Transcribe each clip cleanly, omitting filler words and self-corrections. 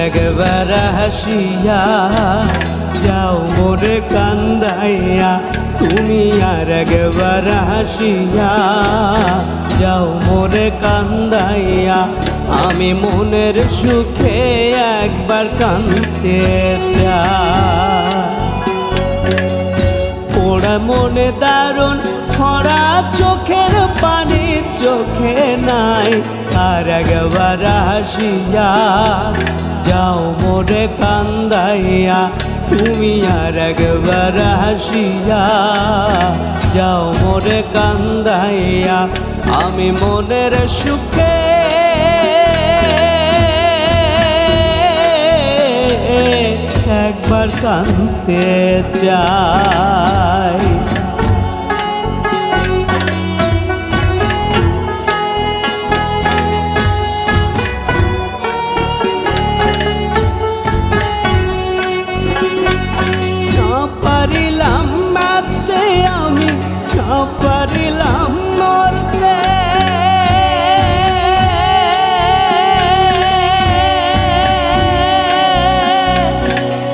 একবার হাসিয়া যাও মোরে কান্দাইয়া তুমি আর একবার হাসিয়া যাও মোরে কান্দাইয়া আমি মনের সুখে একবার কাঁদতে চাই ওরা মনে দারুণ খরা চোখের পানি চোখে নাই আর একবার হাসিয়া যাও মোরে কান্দাইয়া তুমি আর একবার হাসিয়া যাও মোরে কান্দাইয়া আমি মনের সুখে একবার কাঁদতে চাই পারিলাম বাঁচতে আমি না পারিলাম মরতে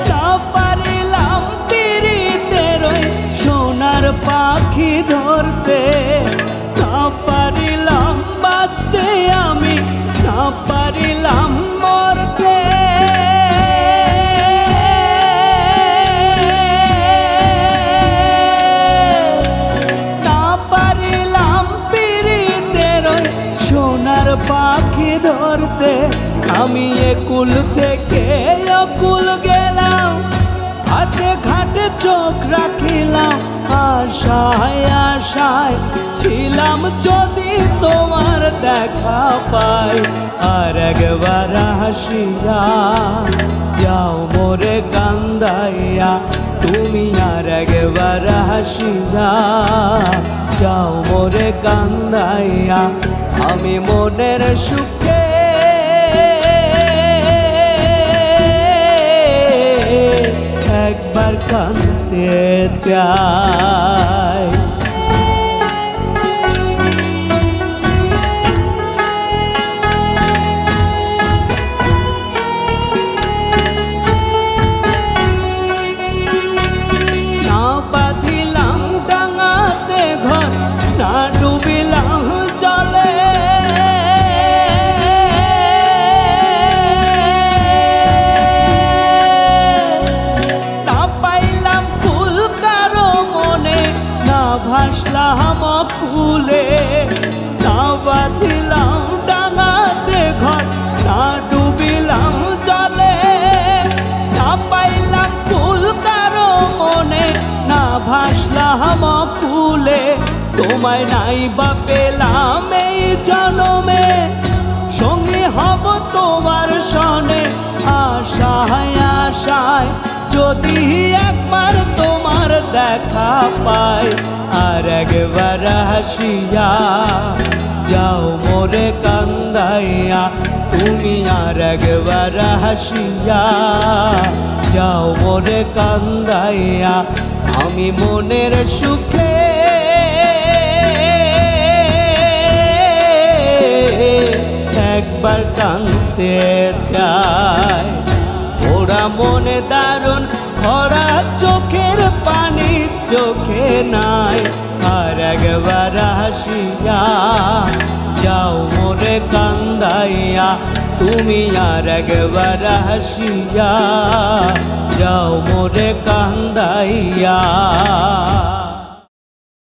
না পারিলাম পিরিতের সোনার পাখি ধরতে না পারিলাম বাঁচতে আমি না পারিলাম মরতে পাখি ধরতে আমি একুল থেকে অকুল গেলাম ঘাটে ঘাটে চোখ রাখিলাম আশায় আশায় ছিলাম যদি তোমার দেখা পাই আর একবার হাসিয়া যাও মোরে কান্দাইয়া তুমি আর একবার হাসিয়া যাও মোরে কান্দাইয়া আমি মনের সুখে একবার কাঁদতে চাই না বাঁধিলাম ডাঙাতে ঘর না ডুবিলাম জলে না পাইলাম কুল কারো মনে না ভাসলাম কুলে না বাঁধিলাম ডাঙাতে ঘর না ডুবিলাম জলে না পাইলাম কুল কারো মনে না ভাসলাম কুলে তোমায় নাই বা পেলাম এই জনমে সঙ্গে হব তোমার সনে আশায় আশায় যদি একবার তোমার দেখা পাই আর একবার হাসিয়া যাও মোরে কান্দাইয়া তুমি আর একবার হাসিয়া যাও মোরে কান্দাইয়া আমি মনের সুখে একবার কাঁদতে চাই ওরা মনে দারুণ খরা চোখের পানি চোখে নাই আর একবার হাসিয়া যাও মোরে কান্দাইয়া তুমি আর একবার হাসিয়া যাও মোরে কান্দাইয়া।